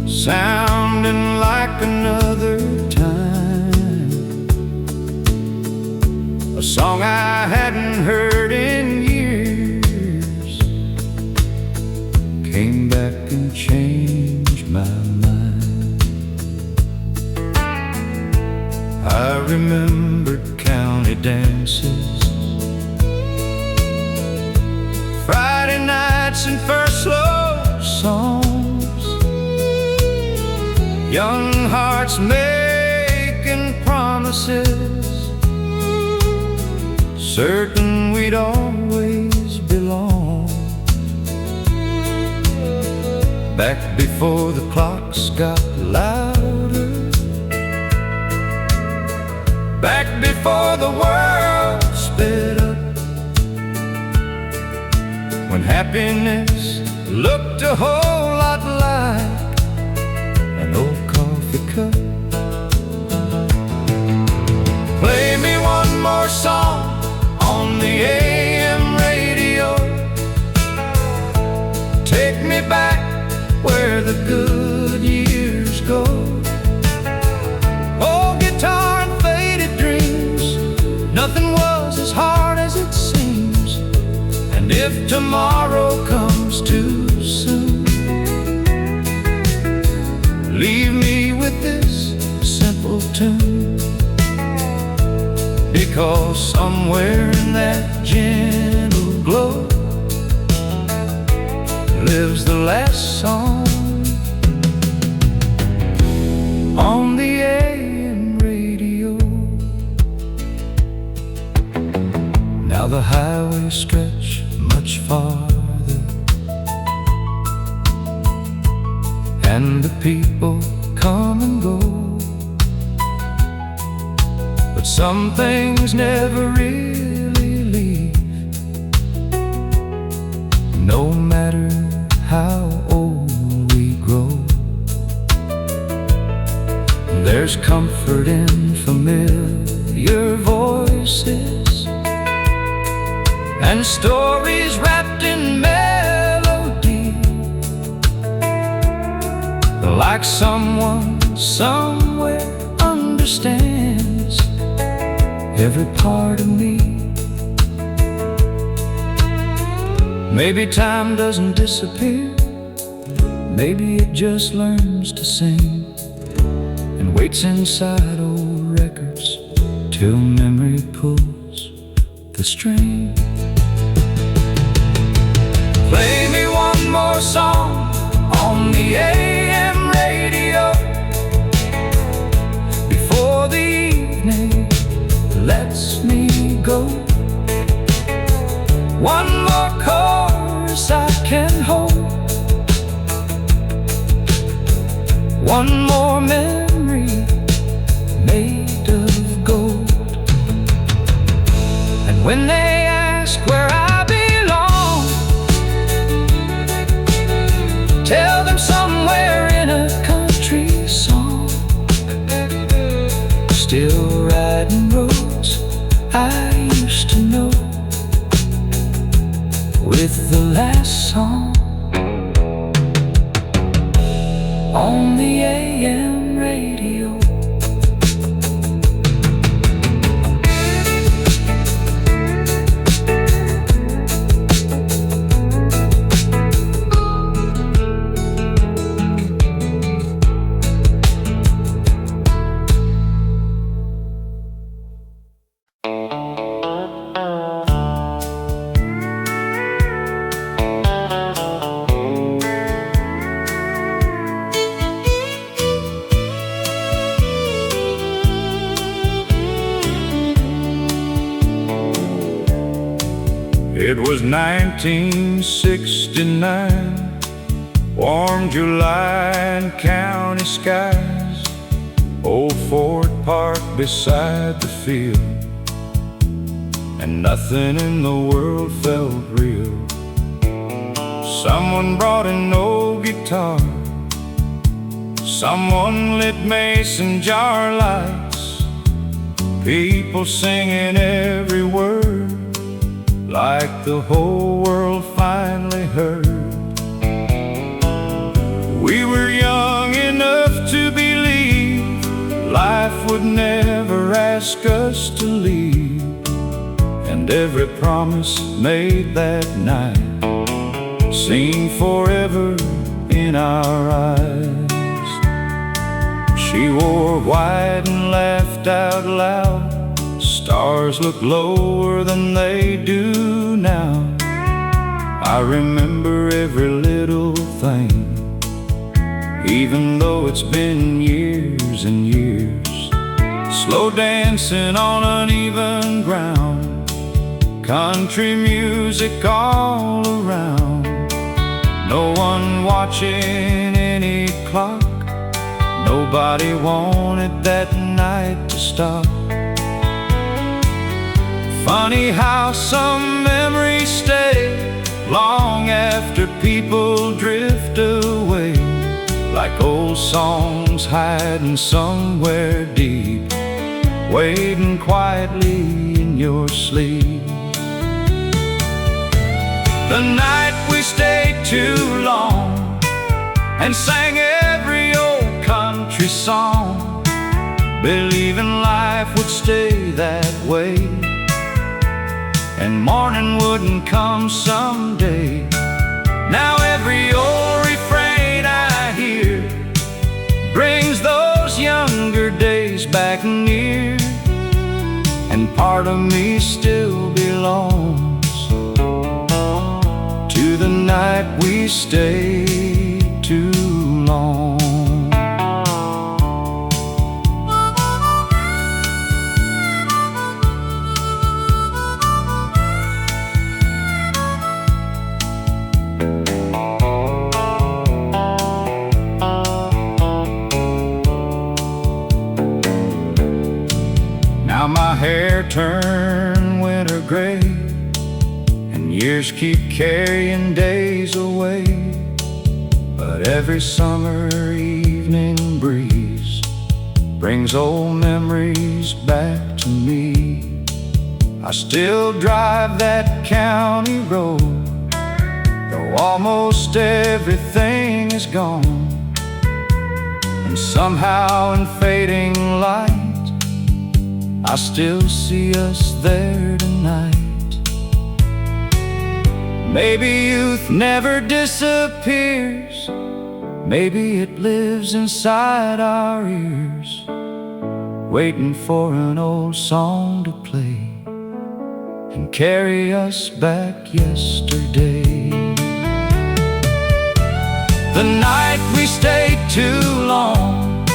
sounding like another time, a song I hadn't heard in years, came back and changed my mind. I remembered county dances, Friday nights and first slow songs, young hearts making promises, certain we'd always belong. Back before the clocks got louder, back before the world sped up, when happiness looked a whole lot like an old coffee cup. Play me one more song on the AM radio, take me back where the good years go. Old guitar and faded dreams, nothing was as hard as it seems. And if tomorrow comes too soon, leave me with this simple tune, because somewhere in that gentle glow lives the last song on the AM radio. Now the highways stretch much farther, and the people come and go, but some things never really leave, no matter how old we grow. There's comfort in familiar voices and stories wrapped in melody, like someone somewhere understands every part of me. Maybe time doesn't disappear, maybe it just learns to sing and waits inside old records till memory pulls the string. Play me one more song on the AM radio before the evening lets me go. One more chorus I can hold, one more memory made of gold. And when they ask where I belong, tell them somewhere in a country song, still riding roads I used to know, with the last song on the AM radio. It was 1969 Warm July and county skies, old Ford Park beside the field, and nothing in the world felt real. Someone brought an old guitar, someone lit mason jar lights, people singing every word like the whole world finally heard. We were young enough to believe life would never ask us to leave, and every promise made that night seemed forever in our eyes. She wore white and laughed out loud. Stars look lower than they do now. I remember every little thing, even though it's been years and years. Slow dancing on uneven ground, country music all around. No one watching any clock, nobody wanted that night to stop. Funny how some memories stay long after people drift away, like old songs hiding somewhere deep, waiting quietly in your sleep. The night we stayed too long and sang every old country song, believing life would stay that way and morning wouldn't come someday. Now every old refrain I hear brings those younger days back near, and part of me still belongs to the night we stayed too long. Now my hair turned winter gray, and years keep carrying days away, but every summer evening breeze brings old memories back to me. I still drive that county road, though almost everything is gone, and somehow in fading light I still see us there tonight. Maybe youth never disappears, maybe it lives inside our ears, waiting for an old song to play and carry us back yesterday. The night we stayed too long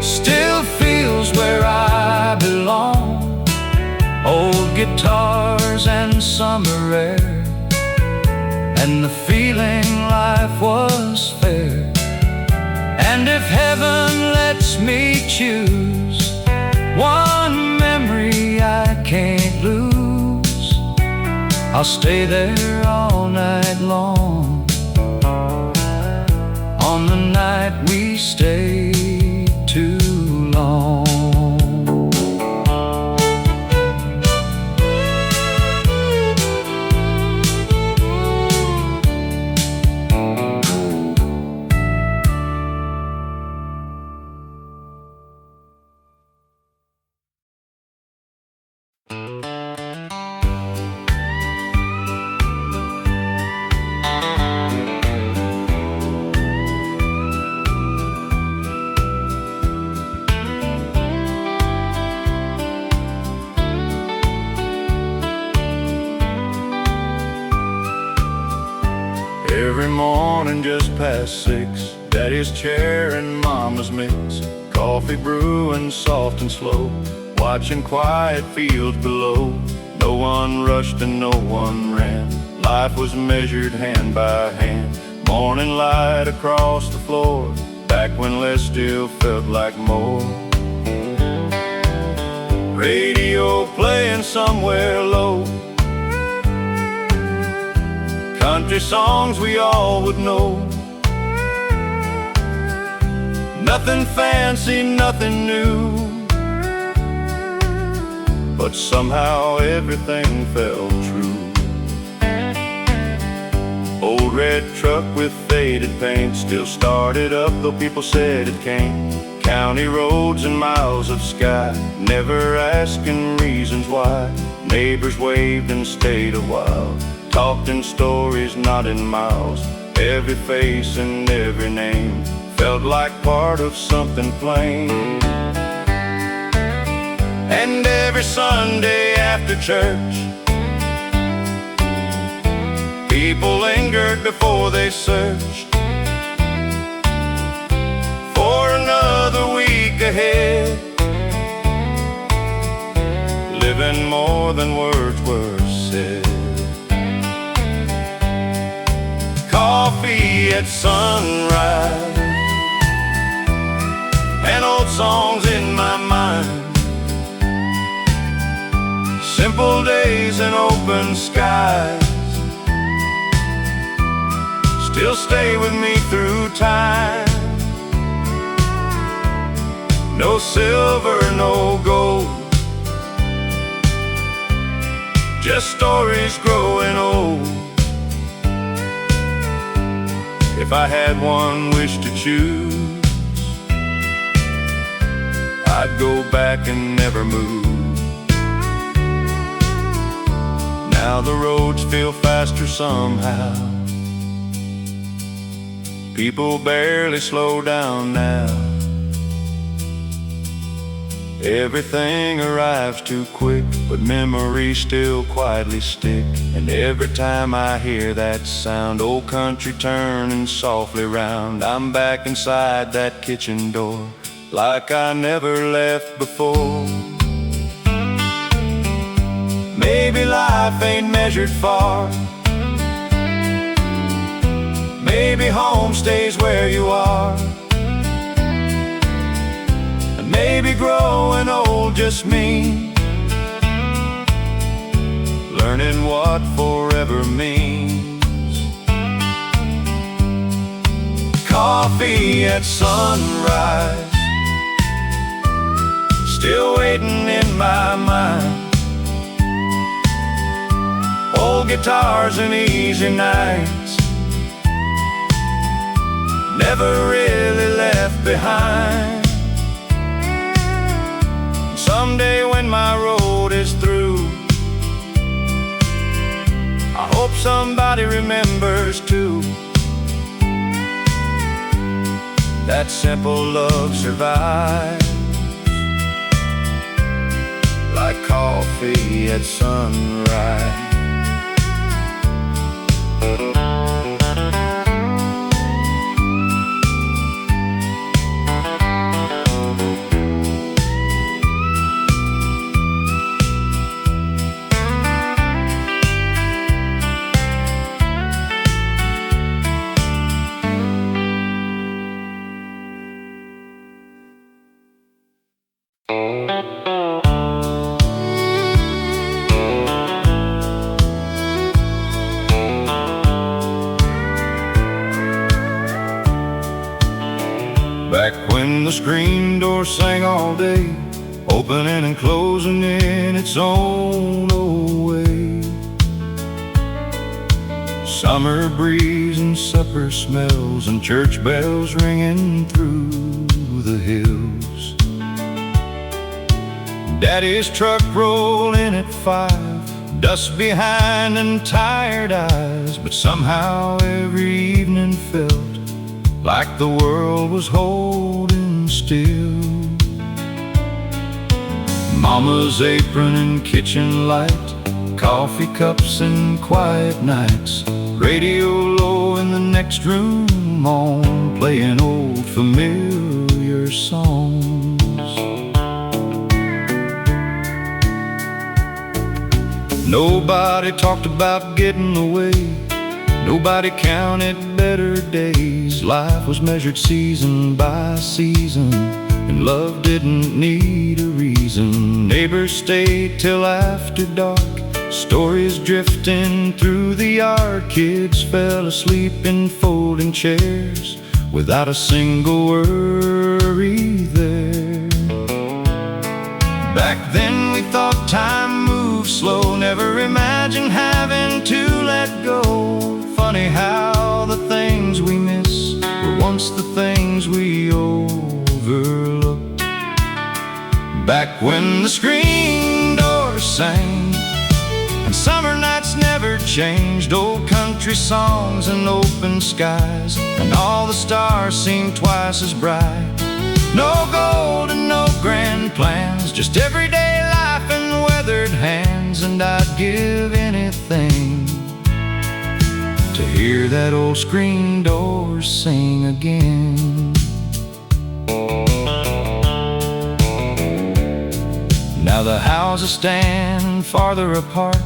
still feels where I belong. Old guitars and summer air, and the feeling life was fair. And if heaven lets me choose one memory I can't lose, I'll stay there all night long, on the night we stayed too long.
Every morning just past 6, Daddy's chair and Mama's mix, coffee brewing soft and slow, watching quiet fields below. No one rushed and no one ran, life was measured hand by hand, Morning light across the floor, back when less still felt like more. Radio playing somewhere low, country songs we all would know. Nothing fancy, nothing new, but somehow everything felt true. Old red truck with faded paint still started up, though people said it can't. County roads and miles of sky, never asking reasons why. Neighbors waved and stayed a while, talked in stories, not in miles. Every face and every name felt like part of something plain. And every Sunday after church, people lingered before they searched for another week ahead, living more than words were said. Coffee at sunrise, and old songs in my mind. Simple days and open skies still stay with me through time. No silver, no gold, just stories growing old. If I had one wish to choose, I'd go back and never move. Now the roads feel faster somehow, people barely slow down now. Everything arrives too quick, but memories still quietly stick. And every time I hear that sound, old country turning softly round, I'm back inside that kitchen door, like I never left before. Maybe life ain't measured far, maybe home stays where you are, and maybe growing old just means learning what forever means. Coffee at sunrise, still waiting in my mind. Old guitars and easy nights, never really left behind. Someday when my road is through, I hope somebody remembers too, that simple love survives, like coffee at sunrise. Back when the screen door sang all day, opening and closing in its own old way. Summer breeze and supper smells and church bells ringing through the hills. Daddy's truck rolling at 5, dust behind and tired eyes, but somehow every evening felt like the world was holding still. Mama's apron and kitchen light, coffee cups and quiet nights, radio low in the next room on, playing old familiar songs. Nobody talked about getting away,
Nobody counted better days. Life was measured season by season, and love didn't need a reason. Neighbors stayed till after dark, stories drifting through the yard. Kids fell asleep in folding chairs without a single worry there. Back then we thought time moved slow, never imagined having to let go. Funny how the things we miss were once the things we overlooked. Back when the screen door sang and summer nights never changed, old country songs and open skies, and all the stars seemed twice as bright. No gold and no grand plans, just everyday life and weathered hands. And I'd give anything to hear that old screen door sing again. Now the houses stand farther apart,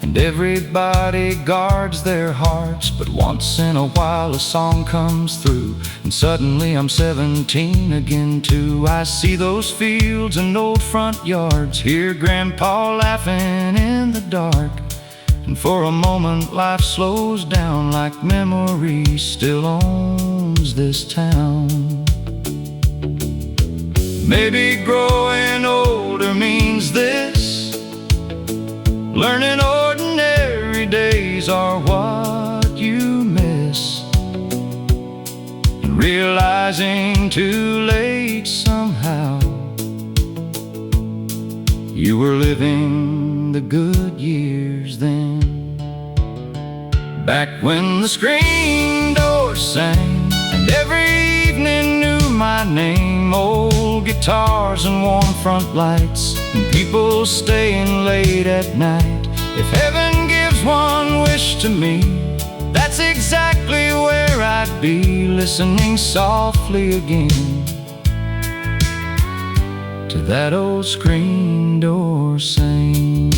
and everybody guards their hearts. But once in a while a song comes through, and suddenly I'm 17 again too. I see those fields and old front yards, hear Grandpa laughing in the dark, and for a moment life slows down, like memory still owns this town. Maybe growing older means this: learning ordinary days are what you miss, and realizing too late somehow you were living the good years then. Back when the screen door sang and every evening knew my name, old guitars and warm front lights, and people staying late at night. If heaven gives one wish to me, that's exactly where I'd be, listening softly again to that old screen door sing.